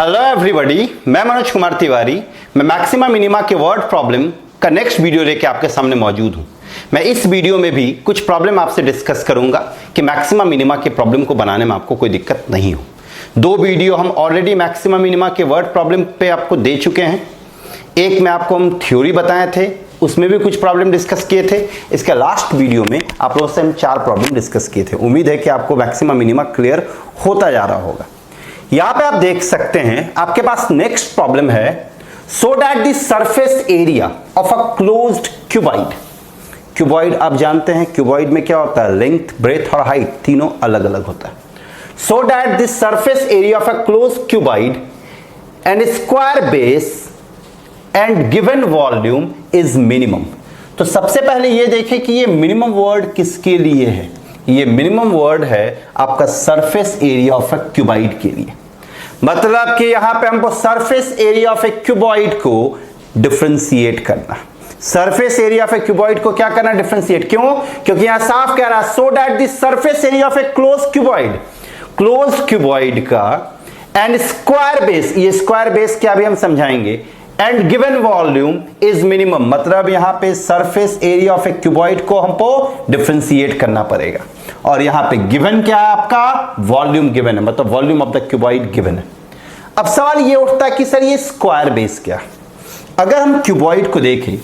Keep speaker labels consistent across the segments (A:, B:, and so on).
A: Hello everybody, मैं मनोज कुमार तिवारी। मैं maxima minima के वर्ड प्रॉब्लम का नेक्स्ट वीडियो लेके आपके सामने मौजूद हूं। मैं इस वीडियो में भी कुछ प्रॉब्लम आपसे डिस्कस करूंगा कि मैक्सिमा मिनिमा के प्रॉब्लम को बनाने में आपको कोई दिक्कत नहीं हो। दो वीडियो हम ऑलरेडी मैक्सिमा मिनिमा के वर्ड प्रॉब्लम पे आपको दे चुके हैं। एक में आपको हम थ्योरी बताए थे, उसमें भी कुछ प्रॉब्लम डिस्कस किए थे। इसके लास्ट वीडियो में आप लोगों से हम 4 प्रॉब्लम डिस्कस किए थे। उम्मीद है कि आपको मैक्सिमा मिनिमा क्लियर होता जा रहा होगा। यहां पे आप देख सकते हैं, आपके पास नेक्स्ट प्रॉब्लम है, so that the surface area of a closed cuboid. Cuboid आप जानते हैं, क्यूबॉइड में क्या होता है, लेंथ, ब्रेथ और हाइट तीनों अलग अलग होता है। So that the surface area of a closed cuboid and square base and given volume is minimum. तो सबसे पहले ये देखें कि ये मिनिमम वर्ड किसके लिए है। ये मिनिमम वर्ड है आपका surface area of a cuboid के लिए। मतलब कि यहां पे हमको surface area of a cuboid को डिफरेंशिएट करना। Surface area of a cuboid को क्या करना, डिफरेंशिएट। क्यों? क्योंकि यहां साफ कह रहा है so that the surface area of A close cuboid का एंड स्क्वायर बेस, ये स्क्वायर बेस क्या भी हम समझाएंगे, and given volume is minimum. मतलब यहां पे surface area of a cuboid को हमको डिफरेंशिएट करना पड़ेगा। और यहां पे गिवन क्या है, आपका वॉल्यूम गिवन है, मतलब volume of the cuboid given है। अब सवाल ये उठता है कि सर ये स्क्वायर बेस क्या। अगर हम क्यूबॉइड को देखें,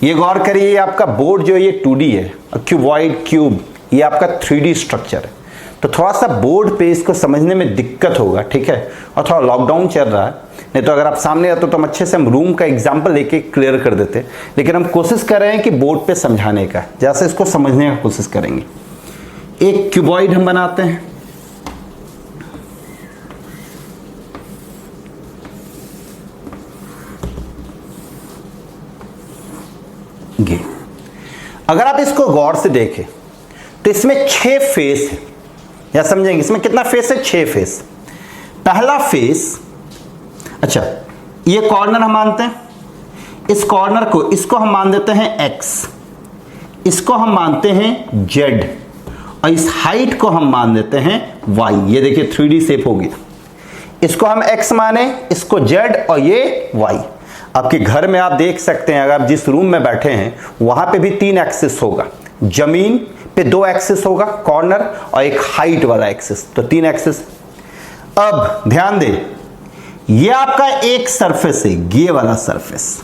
A: ये गौर करिए, आपका बोर्ड जो है ये 2D है, क्यूबॉइड क्यूब ये आपका 3D स्ट्रक्चर है। तो थोड़ा सा बोर्ड पे इसको समझने में दिक्कत होगा, ठीक है। और थोड़ा लॉकडाउन चल रहा है, नहीं तो अगर आप सामने रहते तो हम अच्छे से हम रूम का एग्जांपल लेके क्लियर कर देते। लेकिन हम कोशिश कर रहे हैं कि बोर्ड पे समझाने का, जैसे इसको समझने का कोशिश करेंगे। एक क्यूबॉइड हम बनाते हैं, ये अगर आप इसको गौर से देखें तो इसमें 6 फेस है, या समझेंगे इसमें कितना फेस है, 6 फेस। पहला फेस, अच्छा ये कॉर्नर हम मानते हैं, इस कॉर्नर को, इसको हम मान देते हैं x, इसको हम मानते हैं z, और इस हाइट को हम मान देते हैं y। ये देखिए 3D शेप हो गया। इसको हम x माने, इसको z और ये y। आपके घर में आप देख सकते हैं, अगर आप जिस रूम में बैठे हैं वहां पे भी 3 एक्सिस होगा। जमीन पे 2 एक्सिस होगा, कॉर्नर, और एक हाइट वाला एक्सिस, तो 3 एक्सिस। अब ध्यान दें, ये आपका एक सरफेस है, ये वाला सरफेस,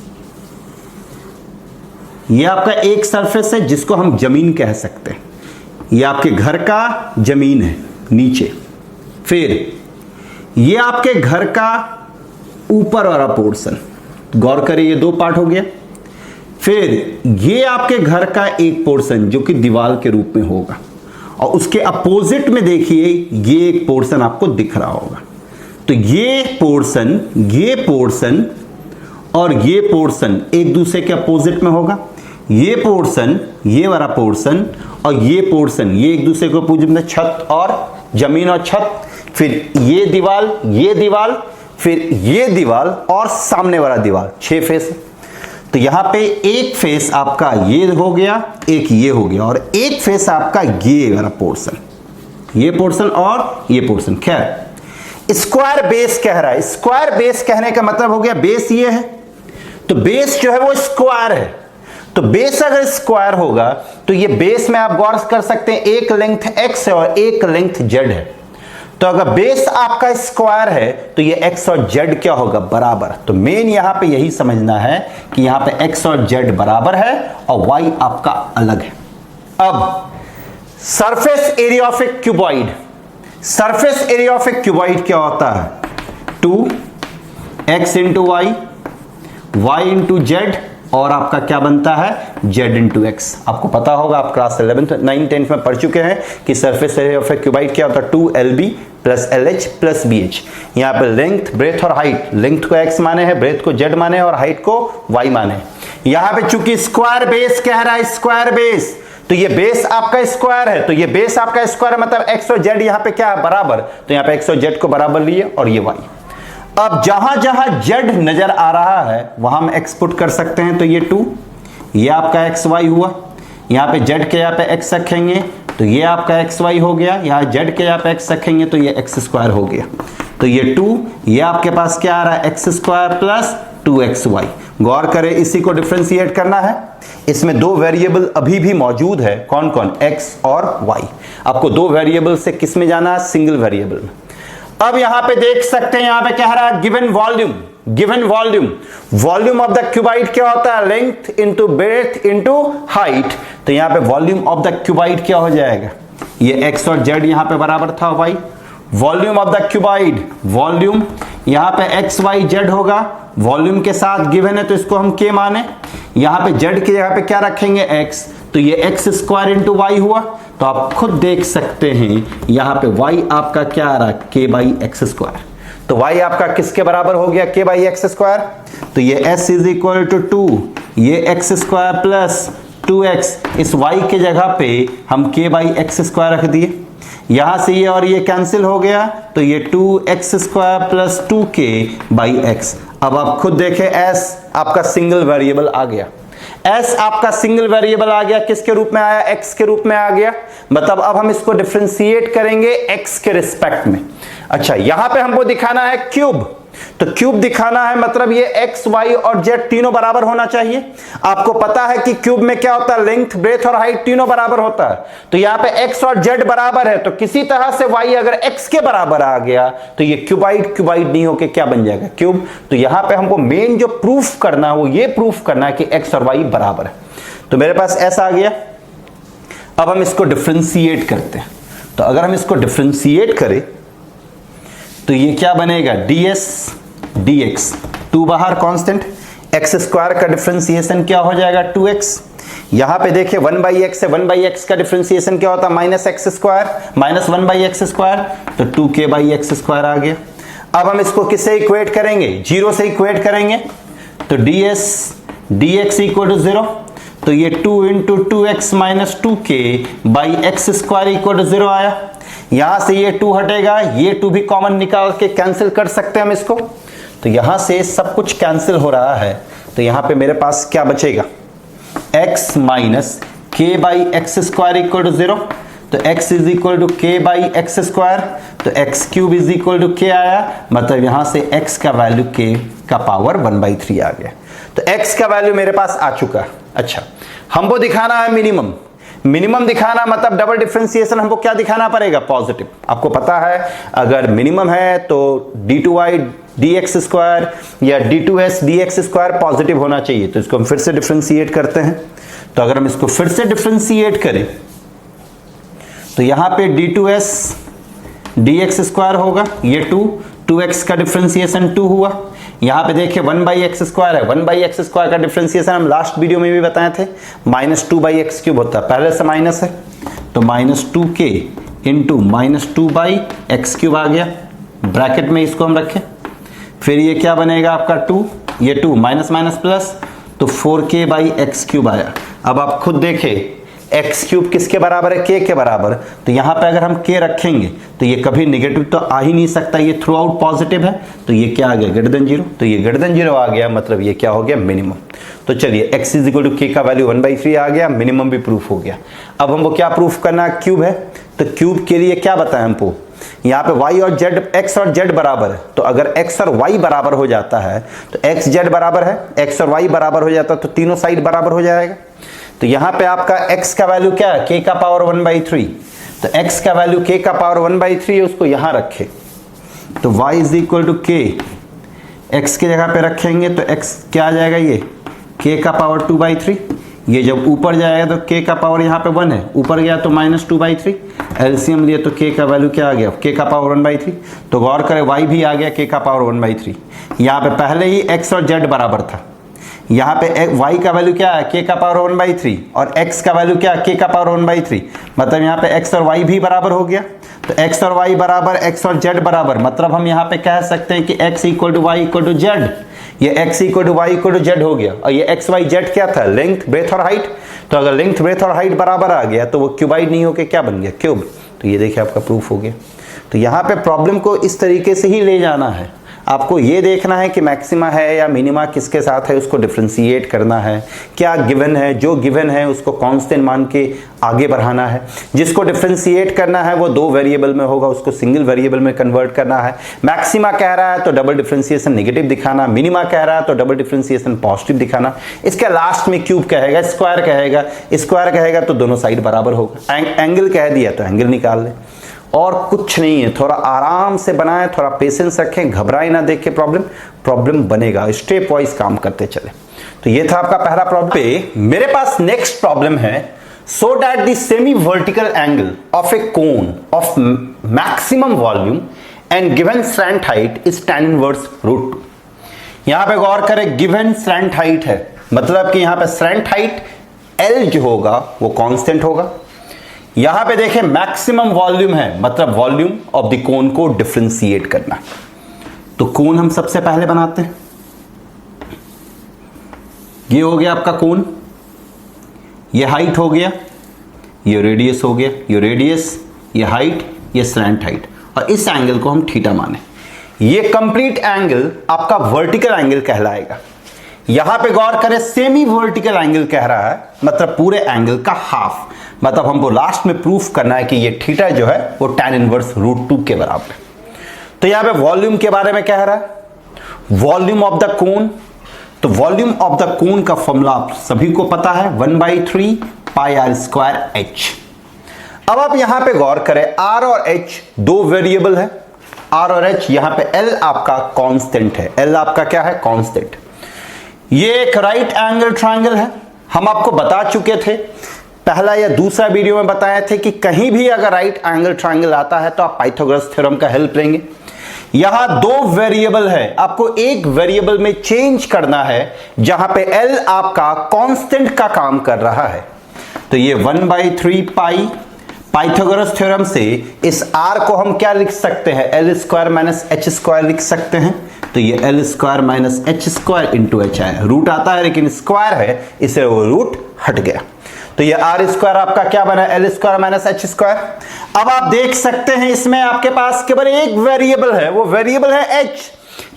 A: ये आपका एक सरफेस है जिसको हम जमीन कह सकते हैं। ये आपके घर का जमीन है नीचे। फिर ये आपके घर का ऊपर वाला पोर्शन, गौर करिए ये 2 पार्ट हो गया। फिर ये आपके घर का एक पोर्शन जो कि दीवार के रूप में होगा, और उसके अपोजिट में देखिए ये एक पोर्शन आपको दिख रहा होगा। तो ये पोर्शन और ये पोर्शन एक दूसरे के अपोजिट में होगा। ये पोर्शन, ये वाला पोर्शन और ये पोर्शन, ये एक दूसरे के अपोजिट में, छत और जमीन और छत। फिर ये दीवार, फिर ये दीवार और सामने वाला दीवार, 6 फेस। तो यहां पे एक फेस आपका ये हो गया, एक ये हो गया, और एक फेस आपका ये वाला पोर्शन, ये पोर्शन और ये पोर्शन। खैर, स्क्वायर बेस कह रहा है। स्क्वायर बेस कहने का मतलब हो गया, बेस ये है तो बेस जो है वो स्क्वायर है। तो बेस अगर स्क्वायर होगा तो ये बेस में आप गौर कर सकते हैं, एक लेंथ x है और एक लेंथ z है। तो अगर बेस आपका स्क्वायर है तो ये x और z क्या होगा, बराबर। तो मेन यहां पे यही समझना है कि यहां पे x और z बराबर है और y आपका अलग है। अब surface area of a cuboid, surface area of a cuboid क्या होता है, 2x into y, y into z, और आपका क्या बनता है, z इंटू एक्स। आपको पता होगा, आप क्लास 11th 9th 10th में पढ़ चुके हैं कि surface area of a cuboid क्या होता है, 2lb plus lh plus bh। यहाँ पे लेंथ, ब्रेथ और हाइट, लेंथ को x माने हैं, ब्रेथ को z माने और हाइट को y माने। यहाँ पे चूंकि स्क्वायर बेस कह रहा है, स्क्वायर बेस, तो ये बेस आपका स्क्वायर है, तो ये बेस आपका स्क्वायर है, मतलब x और z यहाँ पे क्या है, बराबर। तो यहाँ पे x और z को बराबर लिए और ये y। अब जहां जहां z नजर आ रहा है वहां हम x पुट कर सकते हैं। तो ये 2, ये आपका xy हुआ, यहाँ पे z के यहाँ पे x रखेंगे तो ये आपका xy हो गया, यहाँ z के यहाँ पे x रखेंगे तो ये x स्क्वायर हो गया। तो ये 2, ये आपके पास क्या आ रहा है x स्क्वायर प्लस 2xy। गौर करें, इसी को डिफरेंशिएट करना है। इसमें दो वेरिएबल अभी भी मौजूद है, कौन कौन, x और y। आपको दो वेरिएबल से किस में जाना है, सिंगल वेरिएबल में। अब यहां पे देख सकते हैं, यहां पे कह रहा है given volume, given volume, volume of the cuboid क्या होता है, length into breadth into height. तो यहां पे वॉल्यूम ऑफ द क्यूबाइड क्या हो जाएगा, ये x और z यहां पे बराबर था y। Volume of the cuboid, volume यहां पे x y z होगा, वॉल्यूम के साथ गिवन है तो इसको हम k माने। यहां पे z की जगह पे क्या रखेंगे, x, तो ये x स्क्वायर इंटू वाई हुआ। तो आप खुद देख सकते हैं यहां पे y आपका क्या आ रहा है, k बाई एक्स स्क्वायर। तो y आपका किसके बराबर हो गया, k बाई एक्स स्क्वायर। तो ये s इज इक्वल टू 2, ये एक्स स्क्वायर प्लस 2x, इस y के जगह पे हम k बाई एक्स स्क्वायर रख दिए। यहां से ये और ये कैंसिल हो गया, तो ये 2x square plus 2k by x। अब आप खुद देखें, s आपका सिंगल वेरिएबल आ गया, s आपका सिंगल वेरिएबल आ गया, किसके रूप में आया, x के रूप में आ गया। मतलब अब हम इसको डिफरेंशिएट करेंगे x के रिस्पेक्ट में। अच्छा, यहां पे हमको दिखाना है क्यूब, तो क्यूब दिखाना है, मतलब ये x, y और z तीनों बराबर होना चाहिए। आपको पता है कि क्यूब में क्या होता है, लेंथ, ब्रेथ और हाइट तीनों बराबर होता है। तो यहाँ पे x और z बराबर है, तो किसी तरह से y अगर x के बराबर आ गया तो ये क्यूबाइड क्यूबाइड नहीं होके क्या बन जाएगा, क्यूब। तो यहाँ पे हमको मेन जो प्रूफ करना है वो ये प्रूफ करना है कि x और y बराबर है। तो मेरे पास s आ गया। अब हम इसको डिफरेंशिएट करते हैं। तो अगर हम इसको डिफरेंशिएट करें तो ये क्या बनेगा, ds dx, 2 बाहर कांस्टेंट, x स्क्वायर का डिफरेंशिएशन क्या हो जाएगा, 2x। यहां पे देखिए 1/x से 1/x का डिफरेंशिएशन क्या होता है, minus x square, minus 1/x square, तो 2k बाई एक्स स्क्वायर आ गया। अब हम इसको किससे इक्वेट करेंगे, 0 से इक्वेट करेंगे। तो ds dx इक्वल टू 0, तो ये 2 into 2x minus 2k by x square equal to 0 आया। यहां से ये 2 हटेगा, ये 2 भी कॉमन निकाल के कैंसिल कर सकते हैं हम इसको। तो यहां से सब कुछ कैंसिल हो रहा है, तो यहां पे मेरे पास क्या बचेगा, x minus k by x square equal to 0। तो x is equal to k by x square, तो x cube is equal to k आया। मतलब यहां से x का वैल्यू k का पावर 1/3 आ गया। तो x का वैल्यू मेरे पास आ चुका। अच्छा, हमको दिखाना है मिनिमम, मिनिमम दिखाना मतलब डबल डिफरेंशिएशन हमको क्या दिखाना पड़ेगा, पॉजिटिव। आपको पता है अगर मिनिमम है तो d2y dx स्क्वायर या d2s dx स्क्वायर पॉजिटिव होना चाहिए। तो इसको हम फिर से डिफरेंशिएट करते हैं। तो अगर हम इसको फिर से डिफरेंशिएट करें तो यहां पे d2s dx स्क्वायर होगा, ये 2x का डिफरेंशिएशन 2 हुआ। यहां पे देखिए 1/x स्क्वायर है, 1/x स्क्वायर का डिफरेंशिएशन हम लास्ट वीडियो में भी बताए थे, माइनस 2/x क्यूब होता है, पहले से माइनस है, तो minus 2k into minus 2/x cube आ गया। ब्रैकेट में इसको हम रखें, फिर ये क्या बनेगा आपका 2, ये 2 माइनस माइनस प्लस, तो 4k बाई एक्स क्यूब आया। अब आप खुद देखें एक्स क्यूब किसके बराबर है, k के बराबर। तो यहां पे अगर हम k रखेंगे तो ये कभी निगेटिव तो आ ही नहीं सकता, ये थ्रू आउट पॉजिटिव है, तो ये क्या आ गया, ग्रेटर देन 0। तो ये ग्रेटर देन 0 आ गया, मतलब ये क्या हो गया, मिनिमम। तो चलिए x is equal to k का वैल्यू 1/3 आ गया, मिनिमम भी प्रूफ हो गया। अब हमको क्या प्रूफ करना है, क्यूब है। तो क्यूब के लिए क्या बताएं हमको, यहाँ पे y और z, x और z बराबर है। तो अगर x और y बराबर हो जाता है तो x z बराबर है, x और y बराबर हो जाता है तो तीनों साइड बराबर हो जाएगा। तो यहां पे आपका x का वैल्यू क्या है, k का पावर 1/3। तो x का वैल्यू k का पावर 1/3 है, उसको यहां रखे। तो y is equal to k, x की जगह पे रखेंगे तो x क्या आ जाएगा, ये k का पावर 2/3। ये जब ऊपर जाएगा तो k का पावर यहाँ पे 1 है, ऊपर गया तो माइनस 2/3। एलसीएम लिए तो k का वैल्यू क्या आ गया, k का पावर 1/3। तो गौर करें y भी आ गया k का पावर 1/3। यहाँ पे पहले ही x और z बराबर था, यहाँ पे y का वैल्यू क्या है, k का पावर 1/3, और x का वैल्यू क्या है, k का पावर 1/3। मतलब यहाँ पे x और y भी बराबर हो गया। तो x और y बराबर, x और z बराबर, मतलब हम यहाँ पे कह सकते हैं कि x equal to y equal to z। ये x equal to y equal to z हो गया। और ये x y z क्या था, लेंथ, ब्रेथ और हाइट। तो अगर लेंथ, ब्रेथ और हाइट बराबर आ गया तो वो क्यूबाइड नहीं होके क्या बन गया, क्यूब। तो ये देखिए आपका प्रूफ हो गया। तो यहाँ पे प्रॉब्लम को इस तरीके से ही ले जाना है। आपको ये देखना है कि मैक्सिमा है या मिनिमा किसके साथ है, उसको डिफ्रेंशिएट करना है। क्या गिवन है, जो गिवन है उसको कांस्टेंट मान के आगे बढ़ाना है। जिसको डिफ्रेंशिएट करना है वो दो वेरिएबल में होगा, उसको सिंगल वेरिएबल में कन्वर्ट करना है। मैक्सिमा कह रहा है तो डबल डिफ्रेंशिएशन नेगेटिव दिखाना, मिनिमा कह रहा है तो डबल डिफ्रेंशिएशन पॉजिटिव दिखाना। इसके लास्ट में क्यूब कहेगा, स्क्वायर कहेगा, स्क्वायर कहेगा तो दोनों साइड बराबर होगा। एंगल कह दिया तो एंगल निकाल ले, और कुछ नहीं है। थोड़ा आराम से बनाएं, थोड़ा पेशेंस रखें, घबराएं ना देख के प्रॉब्लम बनेगा। स्टेप वाइज काम करते चले। तो ये था आपका पहला प्रॉब्लम। पे मेरे पास नेक्स्ट प्रॉब्लम है, so that the semi vertical angle of A cone of maximum volume and given slant height is tan inverse √2। यहां पे गौर करें, गिवन स्लैंट हाइट है, मतलब कि यहां पे स्लैंट हाइट L जो होगा वो कांस्टेंट होगा। यहां पे देखें मैक्सिमम वॉल्यूम है, मतलब वॉल्यूम ऑफ द कोन को डिफरेंशिएट करना। तो कोन हम सबसे पहले बनाते हैं। ये हो गया आपका कोन, ये हाइट हो गया, ये रेडियस हो गया, ये रेडियस, ये हाइट, ये स्लैंट हाइट, और इस एंगल को हम थीटा माने। ये कंप्लीट एंगल आपका वर्टिकल एंगल कहलाएगा। यहां पे गौर करें, सेमी वर्टिकल एंगल कह रहा है, मतलब पूरे एंगल का हाफ। मतलब हमको लास्ट में प्रूफ करना है कि ये थीटा जो है वो tan इनवर्स √2 के बराबर है। तो यहां पे वॉल्यूम के बारे में कह रहा है, वॉल्यूम ऑफ द कोन। तो वॉल्यूम ऑफ द कोन का फॉर्मूला आप सभी को पता है, 1/3 πr²h। अब आप यहां पे गौर करें, r और h दो वेरिएबल है, r और h। यहां पे l आपका कांस्टेंट है, l आपका क्या है, कांस्टेंट। ये एक राइट एंगल ट्रायंगल है। हम आपको बता चुके थे, पहला या दूसरा वीडियो में बताए थे कि कहीं भी अगर राइट एंगल ट्रायंगल आता है तो आप पाइथागोरस थ्योरम का हेल्प लेंगे। यहां दो वेरिएबल है, आपको एक वेरिएबल में चेंज करना है जहां पे L आपका कांस्टेंट का काम कर रहा है। तो ये 1/3 पाई, पाइथागोरस थ्योरम से इस r को हम क्या लिख सकते हैं, L² - h² लिख सकते हैं। तो ये L² - h² इंटू h आया, रूट आता है लेकिन स्क्वायर है, इससे वो रूट हट गया। तो ये r² आपका क्या बना, L² - h²। अब आप देख सकते हैं इसमें आपके पास केवल एक वेरिएबल है, वो वेरिएबल है h।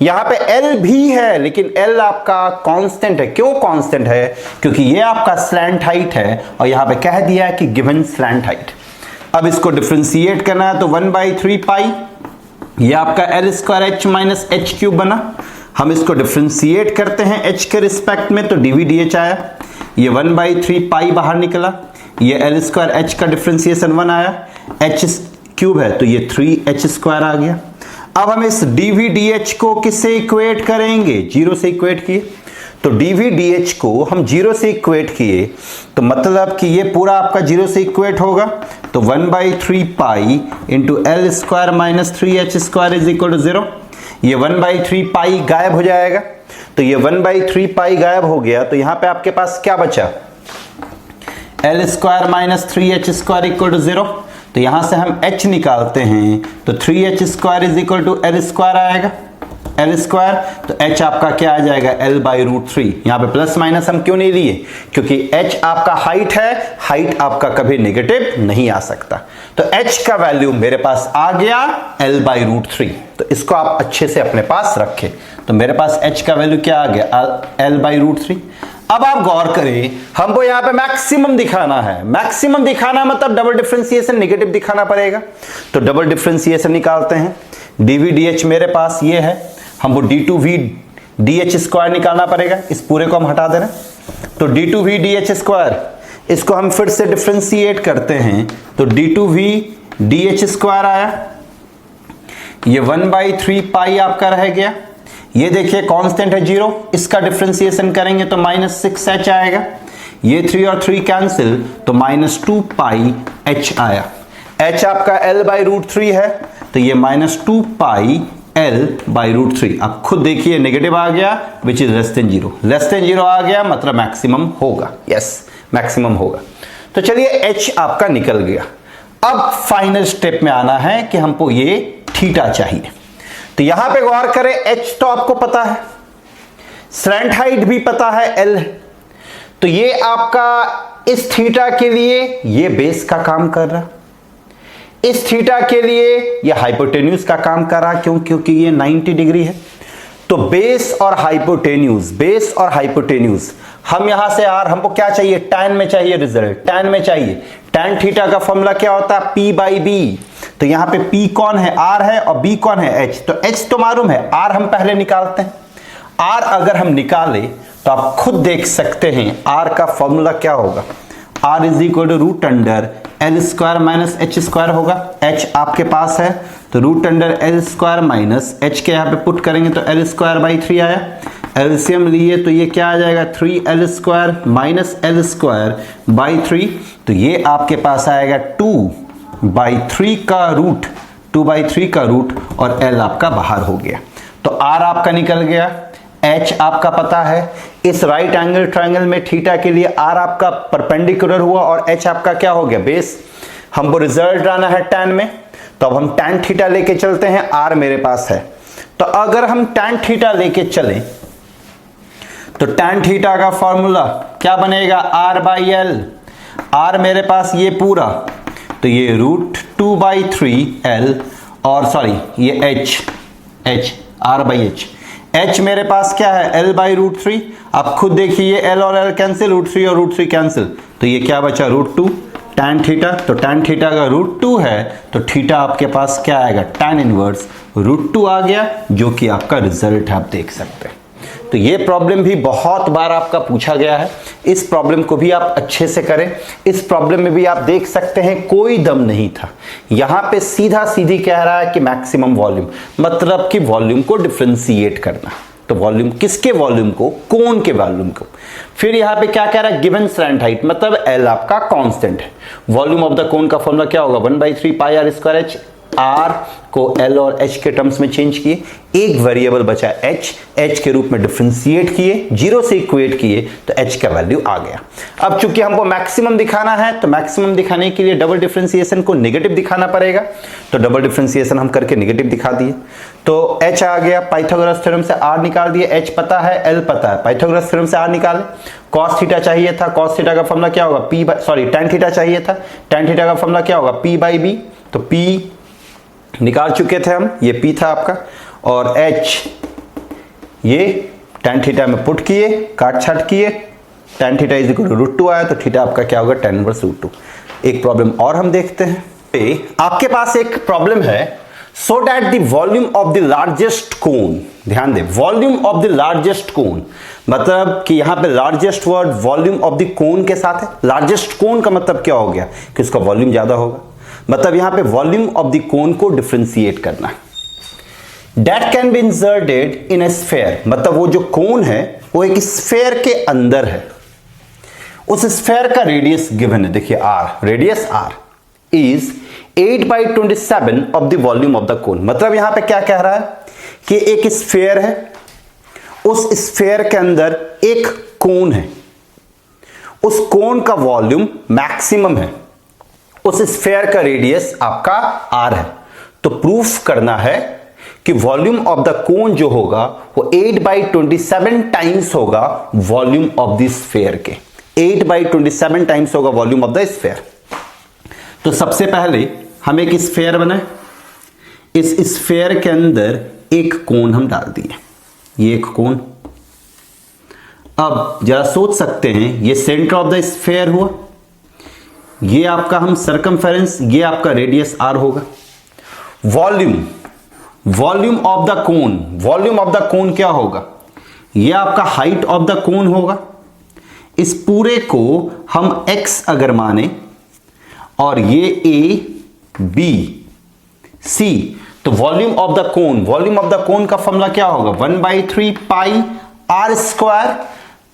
A: यहां पे L भी है लेकिन L आपका कांस्टेंट है। क्यों कांस्टेंट है, क्योंकि ये आपका स्लैंट हाइट है और यहां पे कह दिया है कि गिवन स्लैंट हाइट। अब इसको डिफरेंशिएट करना है तो 1/3 पाई, ये आपका L² - h³ बना। हम इसको डिफरेंशिएट करते हैं h के रिस्पेक्ट में, तो dv/dh आया। ये 1/3 पाई बाहर निकला, ये L² h का डिफरेंशिएशन 1 आया, h³ है तो ये 3h² आ गया। अब हम इस dv/dh को किससे इक्वेट करेंगे, 0 से इक्वेट किए। तो dv/dh को हम 0 से इक्वेट किए तो मतलब कि ये पूरा आपका 0 से इक्वेट होगा। तो 1/3 pi into L² - 3h² is equal to 0। ये 1/3 पाई गायब हो जाएगा, तो ये 1/3 पाई गायब हो गया। तो यहां पे आपके पास क्या बचा, L² - 3h² इक्वल टू 0। तो यहां से हम h निकालते हैं तो 3h² is equal to L² आएगा, L²। तो h आपका क्या आ जाएगा, L/√3। यहां पे प्लस माइनस हम क्यों नहीं लिए, क्योंकि h आपका हाइट है, हाइट आपका कभी नेगेटिव नहीं आ सकता। तो h का वैल्यू मेरे पास आ गया L/√3। तो इसको आप अच्छे से अपने पास रखें। तो मेरे पास h का वैल्यू क्या आ गया, L/√3। अब आप गौर करें, हमको यहां पे मैक्सिमम दिखाना है। मैक्सिमम दिखाना मतलब डबल डिफरेंशिएशन नेगेटिव दिखाना पड़ेगा। तो डबल डिफरेंशिएशन निकालते हैं, dv/dh मेरे पास ये है, हमको d2v/dh² निकालना पड़ेगा। इस पूरे को हम हटा दे रहे हैं, तो d2v/dh², इसको हम फिर से डिफरेंशिएट करते हैं तो d2v/dh² आया। ये 1/3 पाई आपका रह गया। ये देखिए कांस्टेंट है 0, इसका डिफरेंशिएशन करेंगे तो -6h आएगा। ये 3 और 3 कैंसिल तो -2 पाई h आया। h आपका L/√3 है, तो ये -2 पाई L/√3। आप खुद देखिए नेगेटिव आ गया, विच इज <0। <0 आ गया मतलब मैक्सिमम होगा। यस, मैक्सिमम होगा। तो चलिए h आपका निकल गया। अब फाइनल स्टेप में आना है कि हमको ये थीटा चाहिए। तो यहां पे गौर करें, h तो आपको पता है, स्लैंट हाइट भी पता है, L है। तो ये आपका इस थीटा के लिए ये बेस का काम कर रहा, इस थीटा के लिए ये हाइपोटेन्यूज का काम कर रहा। क्यों, क्योंकि ये 90 डिग्री है। तो बेस और हाइपोटेन्यूज, बेस और हाइपोटेन्यूज, हम यहां से आर, हमको क्या चाहिए, टैन में चाहिए रिजल्ट, टैन में चाहिए। टैन थीटा का फॉर्मूला क्या होता है, पी बाई बी। तो यहां पे पी कौन है, आर है, और बी कौन है, एच। तो एच तो मालूम है, आर हम पहले निकालते हैं। आर अगर हम निकाले तो आप खुद देख सकते हैं आर का फॉर्मूला क्या होगा, r is equal to root under l square minus h square होगा। एच आपके पास है तो root under l square minus h के यहाँ पे पुट करेंगे तो एल स्क्वायर बाई 3 आया। एलसीएम लिए तो ये क्या आ जाएगा, 3l square minus L square by 3, तो ये आपके पास आएगा 2/3 का रूट, 2/3 का रूट, और l आपका बाहर हो गया। तो r आपका निकल गया, h आपका पता है। इस राइट एंगल ट्रायंगल में थीटा के लिए r आपका परपेंडिकुलर हुआ और h आपका क्या हो गया, बेस। हमको रिजल्ट लाना है tan में, तो अब हम tan थीटा लेके चलते हैं, r मेरे पास है। तो अगर हम tan थीटा लेके चलें तो tan थीटा का फॉर्मूला क्या बनेगा, r/l। r मेरे पास ये पूरा, तो ये रूट 2/3l, और सॉरी ये h r/h। h मेरे पास क्या है, l/√3। आप खुद देखिए l और l कैंसिल, √3 और √3 कैंसिल, तो ये क्या बचा, √2 tan थीटा। तो tan थीटा का √2 है तो थीटा आपके पास क्या आएगा, tan इनवर्स √2 आ गया, जो कि आपका रिजल्ट आप देख सकते हैं। तो ये प्रॉब्लम भी बहुत बार आपका पूछा गया है, इस प्रॉब्लम को भी आप अच्छे से करें। इस प्रॉब्लम में भी आप देख सकते हैं कोई दम नहीं था, यहां पे सीधा सीधी कह रहा है कि मैक्सिमम वॉल्यूम, मतलब कि वॉल्यूम को डिफरेंशिएट करना। तो वॉल्यूम किसके वॉल्यूम को, कोन के वॉल्यूम को। फिर यहां पे क्या कह रहा है, गिवन स्लैंट हाइट, मतलब एल आपका कांस्टेंट है। वॉल्यूम ऑफ द कोन का फॉर्मूला क्या होगा, 1/3 pi R square H. Are को एल और एच के टर्म्स में चेंज किए, एक वेरिएबल बचा एच के रूप में डिफरेंशिएट किए, 0 से इक्वेट किए, तो एच का वैल्यू आ गया। अब चूंकि हमको मैक्सिमम दिखाना है तो मैक्सिमम दिखाने के लिए डबल डिफरेंशिएशन को नेगेटिव दिखाना पड़ेगा, तो डबल डिफरेंशिएशन हम करके नेगेटिव दिखा दिए, तो एच आ गया। पाइथागोरस थ्योरम से आर निकाल दिए, एच पता है, एल पता है, पाइथागोरस थ्योरम से आर निकाले। कॉस थीटा चाहिए था, कॉस थीटा का फॉर्मूला क्या होगा, P by, sorry tan theta चाहिए था, टैन थीटा का फॉर्मूला क्या होगा, पी बाई बी। तो पी निकाल चुके थे हम, ये P था आपका, और H ये tan थीटा में पुट किए, काट छाट किए, tan theta is equal to √2 आया, तो थीटा आपका क्या होगा, tan इनवर्स √2। एक प्रॉब्लम और हम देखते हैं। आपके पास एक प्रॉब्लम है, so that the volume of the largest cone, ध्यान दे, volume of the largest cone, मतलब कि यहां पे largest word volume of the cone के साथ है। लार्जेस्ट कोन का मतलब क्या हो गया, कि उसका वॉल्यूम ज्यादा होगा, मतलब यहां पे वॉल्यूम ऑफ द कोन को डिफरेंशिएट करना। That can be inserted in A sphere, मतलब वो जो कोन है वो एक स्फेयर के अंदर है। उस स्फेयर का रेडियस गिवन है, देखिए r, radius r is 8/27 of the volume of the कोन। मतलब यहां पे क्या कह रहा है कि एक स्फेयर है, उस स्फेयर के अंदर एक कोन है, उस कोन का वॉल्यूम मैक्सिमम है, उस स्फेयर का रेडियस आपका r है। तो प्रूफ करना है कि वॉल्यूम ऑफ द कोन जो होगा वो 8/27 टाइम्स होगा वॉल्यूम ऑफ द स्फेयर के, 8/27 टाइम्स होगा वॉल्यूम ऑफ द स्फेयर। तो सबसे पहले हम एक स्फेयर बनाए, इस स्फेयर के अंदर एक कोन हम डाल दिए, ये एक कोन। अब जरा सोच सकते हैं, ये सेंटर ऑफ द स्फेयर हुआ, ये आपका हम सरकमफेरेंस, ये आपका रेडियस r होगा। Volume of the cone, volume of the cone क्या होगा, ये आपका हाइट ऑफ द कोन होगा। इस पूरे को हम x अगर माने और ये a b c, तो volume of the cone, volume of the कोन का फॉर्मूला क्या होगा, 1/3 पाई r स्क्वायर।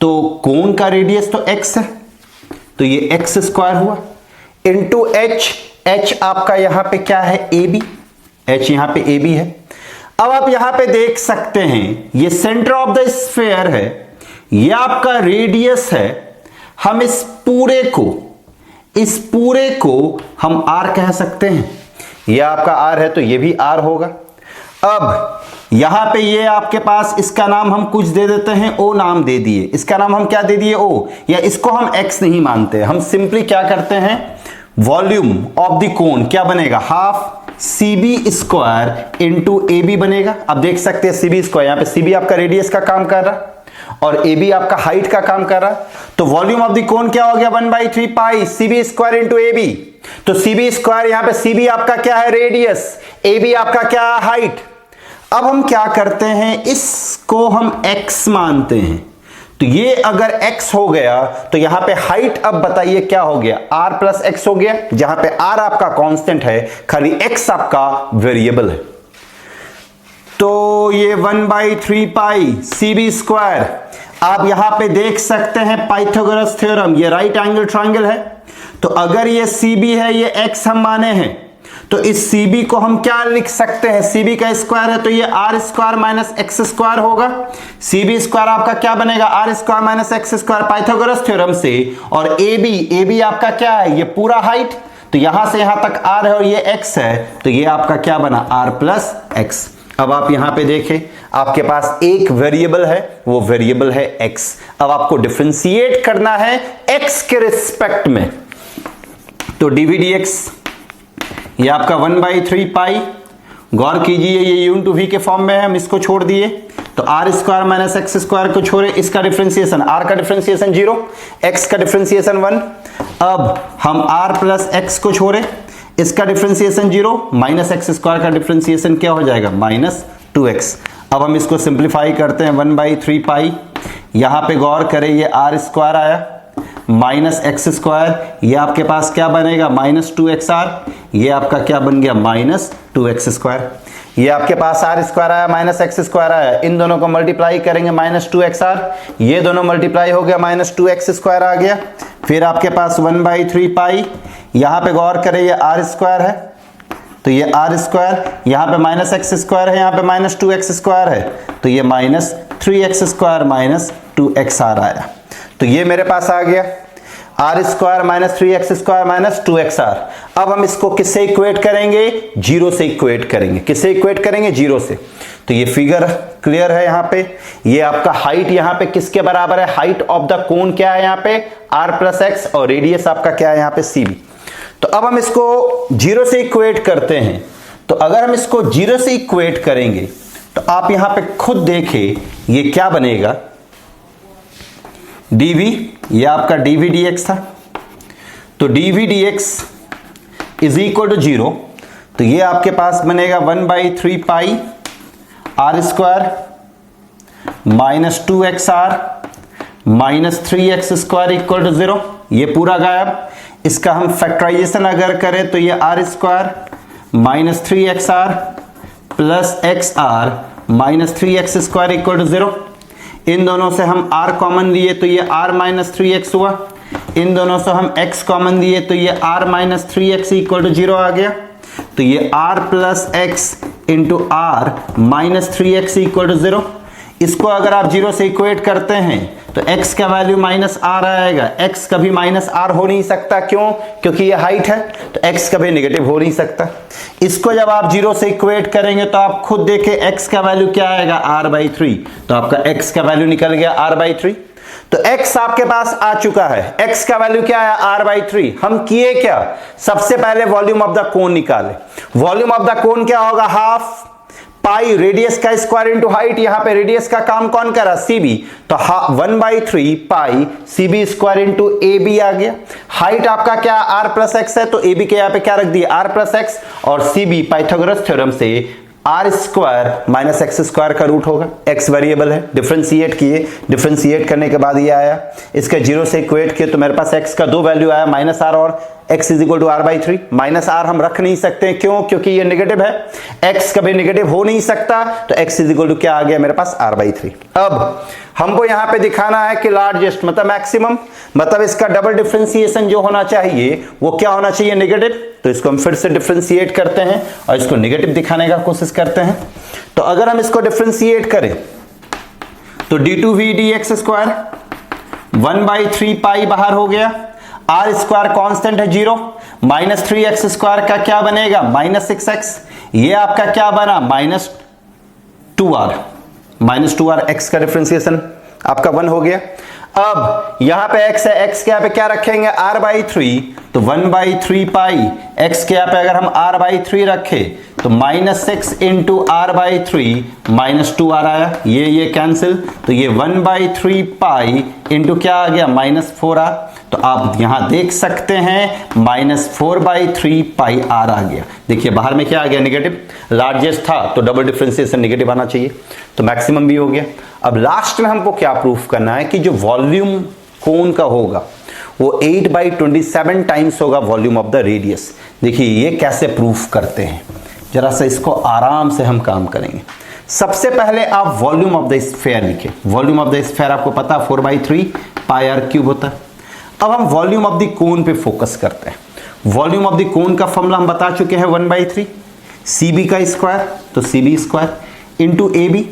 A: तो कोन का रेडियस तो x है, तो ये x स्क्वायर हुआ, इंटू h आपका यहां पे क्या है, AB, h यहां पे AB है। अब आप यहां पे देख सकते हैं, ये सेंटर ऑफ द स्फेयर है, ये आपका रेडियस है। हम इस पूरे को हम r कह सकते हैं, ये आपका r है तो ये भी r होगा। अब यहां पे ये आपके पास, इसका नाम हम कुछ दे देते हैं, o नाम दे दिए, इसका नाम हम क्या दे दिए, o, या इसको हम x नहीं मानते, हम सिंपली क्या करते हैं, वॉल्यूम ऑफ द कोन क्या बनेगा, half c B square into ए बी बनेगा। अब देख सकते हैं सी बी स्क्वायर, यहां पे सी बी आपका रेडियस का काम कर रहा और ए बी आपका हाइट का काम कर रहा, तो वॉल्यूम ऑफ द कोन क्या हो गया 1/3 pi C B square into ए बी। तो सी बी स्क्वायर, यहां पे सी बी आपका क्या है रेडियस, ए बी आपका क्या है हाइट। अब हम क्या करते हैं, इसको हम x मानते हैं, तो ये अगर x हो गया तो यहां पे हाइट अब बताइए क्या हो गया, r प्लस एक्स हो गया, जहां पे r आपका कांस्टेंट है, खाली x आपका वेरिएबल है। तो ये 1/3 पाई सी बी स्क्वायर, आप यहां पे देख सकते हैं पाइथागोरस थ्योरम, ये राइट एंगल ट्रायंगल है, तो अगर ये सी बी है, ये x हम माने हैं, तो इस सी बी को हम क्या लिख सकते हैं, सी बी का स्क्वायर है तो ये r square minus x square होगा। सी बी स्क्वायर आपका क्या बनेगा, r square minus x square Pythagoras theorem से। और ए बी आपका क्या है, ये पूरा हाइट, तो यहां से यहां तक आर है और ये एक्स है, तो ये आपका क्या बना आर प्लस एक्स। अब आप यहां पे देखें, आपके पास एक वेरिएबल है, वो वेरिएबल है x। अब आपको डिफरेंशिएट करना है x के रिस्पेक्ट में, तो dvdx ये आपका 1/3 पाई, गौर कीजिए ये u इंटू वी के फॉर्म में है, हम इसको छोड़ दिए, तो r square minus x square को छोड़े, इसका डिफरेंशिएशन r का डिफरेंशिएशन 0, x का डिफरेंशिएशन 1। अब हम r प्लस एक्स को छोड़े, इसका डिफरेंशिएशन 0, माइनस एक्स स्क्वायर का डिफरेंशिएशन क्या हो जाएगा -2x। अब हम इसको सिंप्लीफाई करते हैं, 1/3 पाई, यहां पे गौर करें ये आर स्क्वायर आया माइनस एक्स स्क्वायर, ये आपके पास क्या बनेगा -2xr, ये आपका क्या बन गया -2x स्क्वायर। ये आपके पास आर स्क्वायर आया माइनस एक्स स्क्वायर आया, इन दोनों को मल्टीप्लाई करेंगे -2xr, ये दोनों मल्टीप्लाई हो गया -2x स्क्वायर आ गया। फिर आपके पास 1/3 पाई, यहां पे गौर करें ये आर स्क्वायर है, तो ये आर स्क्वायर, यहां पे माइनस एक्स स्क्वायर है, यहां पे -2x स्क्वायर है, तो ये -3x स्क्वायर -2xr आया। तो ये मेरे पास आ गया are square -3x square -2xr। अब हम इसको किससे इक्वेट करेंगे, 0 से इक्वेट करेंगे। किससे इक्वेट करेंगे, 0 से। तो ये फिगर क्लियर है यहाँ पे, ये आपका हाइट यहाँ पे किसके बराबर है, हाइट ऑफ द कोन क्या है यहाँ पे r प्लस एक्स, और रेडियस आपका क्या है यहाँ पे सी बी। तो अब हम इसको 0 से इक्वेट करते हैं, तो अगर हम इसको 0 से इक्वेट करेंगे तो आप यहां पे खुद देखें ये क्या बनेगा, dv, ये आपका dv dx था, तो dv dx is equal to 0, तो ये आपके पास बनेगा 1/3 pi R square -2xr -3x square equal to 0, ये पूरा गायब। इसका हम फैक्टराइजेशन अगर करें तो ये r square -3xr plus xr -3x square equal to 0। इन दोनों से हम r कॉमन लिए तो ये r -3x हुआ, इन दोनों से हम x कॉमन लिए तो ये r -3x इक्वल टू 0 आ गया। तो ये r plus x into r -3x equal to 0। इसको अगर आप 0 से इक्वेट करते हैं तो x का वैल्यू -r आएगा, x कभी -r हो नहीं सकता, क्यों, क्योंकि ये हाइट है, तो x कभी नेगेटिव हो नहीं सकता। इसको जब आप 0 से इक्वेट करेंगे तो आप खुद देखें x का वैल्यू क्या आएगा r/3, तो आपका x का वैल्यू निकल गया r/3। तो x आपके पास आ चुका है, x का वैल्यू क्या है r/3। हम किए क्या, सबसे पहले वॉल्यूम ऑफ द कोन निकाले। वॉल्यूम ऑफ द कोन क्या होगा, हाफ पाई रेडियस का स्क्वायर इंटू हाइट, यहां पे रेडियस का काम कौन कर रहा, सी बी, तो 1/3 pi C B square into ए बी आ गया। हाइट आपका क्या आर प्लस एक्स है, तो ए बी के यहां पे क्या रख दिया आर प्लस एक्स, और सी बी पाइथागोरस थ्योरम से r square minus x square का रूट होगा, एक्स वेरिएबल है। डिफरेंशिएट किए, डिफरेंशिएट करने के बाद ये आया, इसका 0 से इक्वेट किए तो मेरे पास एक्स का 2 वैल्यू आया -r और x is equal to r/3। -r हम रख नहीं सकते, क्यों, क्योंकि ये नेगेटिव है, x कभी नेगेटिव हो नहीं सकता, तो x इज इक्वल टू क्या आ गया मेरे पास r/3। अब हमको यहां पे दिखाना है कि लार्जेस्ट मतलब मैक्सिमम, मतलब इसका डबल डिफरेंशिएशन जो होना चाहिए वो क्या होना चाहिए, नेगेटिव। तो इसको हम फिर से डिफरेंशिएट करते हैं और इसको नेगेटिव दिखाने का कोशिश करते हैं। तो अगर हम इसको डिफरेंशिएट करें तो d2v dx स्क्वायर 1/3 पाई बाहर हो गया, आर स्क्वायर कांस्टेंट है 0, -3x स्क्वायर का क्या बनेगा -6x, ये आपका क्या बना -2r x का डिफरेंशिएशन आपका 1 हो गया। अब यहां पे x है, x के यहां पे क्या रखेंगे r/3, तो 1/3 पाई। x के यहां पे अगर हम r/3 रखे तो -6 इंटू r/3 -2r आया, ये कैंसिल, तो ये 1/3 पाई इंटू क्या आ गया -4r। तो आप यहां देख सकते हैं -4/3 पाई r आ गया। देखिए बाहर में क्या आ गया, नेगेटिव। लार्जेस्ट था तो डबल डिफरेंशिएशन नेगेटिव आना चाहिए, तो मैक्सिमम भी हो गया। अब लास्ट में हमको क्या प्रूफ करना है कि जो वॉल्यूम कोन का होगा वो 8/27 टाइम्स होगा वॉल्यूम ऑफ द रेडियस। देखिए ये कैसे प्रूफ करते हैं, जरा सा इसको आराम से हम काम करेंगे। सबसे पहले आप वॉल्यूम ऑफ द स्फीयर लिखें। वॉल्यूम ऑफ द स्फीयर आपको पता 4/3 पाई r क्यूब होता है। अब हम वॉल्यूम ऑफ द कोन पे फोकस करते हैं। वॉल्यूम ऑफ द कोन का फॉर्मूला हम बता चुके हैं 1/3 CB का स्क्वायर, तो CB स्क्वायर इंटू AB,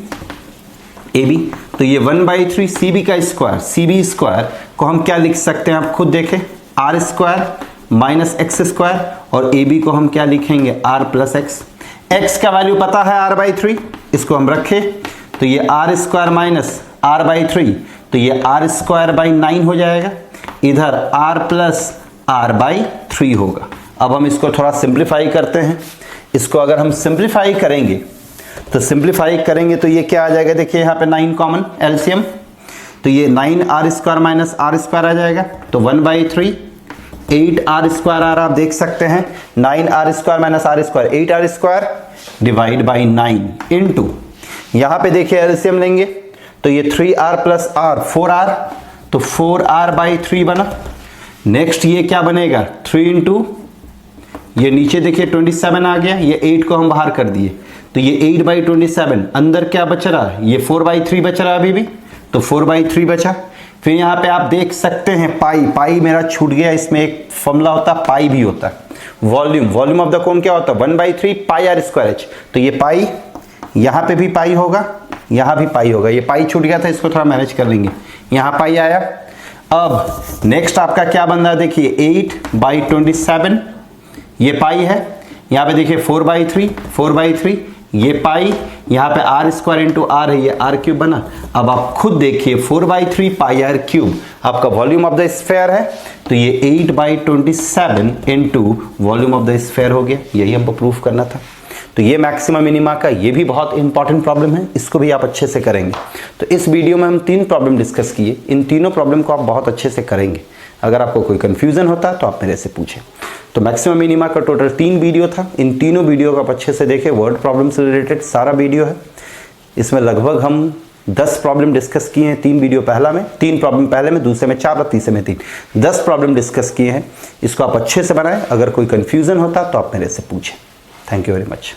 A: तो ये 1/3 CB का स्क्वायर, CB स्क्वायर को हम क्या लिख सकते हैं आप खुद देखें, r square minus x square, और AB को हम क्या लिखेंगे r प्लस x। x का वैल्यू पता है r/3, इसको हम रखें, तो ये r स्क्वायर माइनस r/3, तो ये r स्क्वायर बाई 9 हो जाएगा, इधर r प्लस r/3 होगा। अब हम इसको थोड़ा सिंप्लीफाई करते हैं। इसको अगर हम सिंप्लीफाई करेंगे तो ये क्या आ जाएगा, देखिए यहाँ पे 9 कॉमन एलसीएम, तो ये 9r square minus r square आ जाएगा, तो 1/3 8r स्क्वायर r आप देख सकते हैं, 9r square minus r square 8r square divide by 9 into, यहाँ पे देखिए एलसीएम लेंगे तो ये 3r प्लस r 4r, तो 4r/3 बना। नेक्स्ट ये क्या बनेगा 3 इंटू, ये नीचे देखिए 27 आ गया, ये 8 को हम बाहर कर दिए, तो ये 8/27, अंदर क्या बच रहा है, ये 4/3 बच रहा है अभी भी, तो 4/3 बचा। फिर यहाँ पे आप देख सकते हैं पाई मेरा छूट गया, इसमें एक फॉर्मूला होता है पाई भी होता है। वॉल्यूम ऑफ द कोन क्या होता है 1/3 पाई r स्क्वायर h, तो ये पाई, यहाँ पे भी पाई होगा, यहाँ भी पाई होगा, ये पाई छूट गया था, इसको थोड़ा मैनेज कर लेंगे, यहाँ पाई आया। अब नेक्स्ट आपका क्या बन रहा है, देखिए 8/27, ये पाई है, यहाँ पे देखिए 4/3 ये पाई, यहाँ पे r स्क्वायर इंटू r है, ये r क्यूब बना। अब आप खुद देखिए 4/3 पाई r क्यूब आपका वॉल्यूम ऑफ द स्फीयर है, तो ये 8/27 into volume of the sphere हो गया। यही हमको प्रूफ करना था। तो ये मैक्सिमा मिनिमा का ये भी बहुत इंपॉर्टेंट प्रॉब्लम है, इसको भी आप अच्छे से करेंगे। तो इस वीडियो में हम 3 प्रॉब्लम डिस्कस किए, इन तीनों प्रॉब्लम को आप बहुत अच्छे से करेंगे। अगर आपको कोई कंफ्यूजन होता है तो आप मेरे से पूछें। तो मैक्सिमम मिनिमा का टोटल 3 वीडियो था, इन तीनों वीडियो को आप अच्छे से देखें, वर्ड प्रॉब्लम से रिलेटेड सारा वीडियो है। इसमें लगभग हम 10 प्रॉब्लम डिस्कस किए हैं, 3 प्रॉब्लम पहले में, दूसरे में 4 और तीसरे में 3, 10 प्रॉब्लम डिस्कस किए हैं। इसको आप अच्छे से बनाएं। अगर कोई कंफ्यूजन होता तो आप मेरे से पूछें। Thank you very much.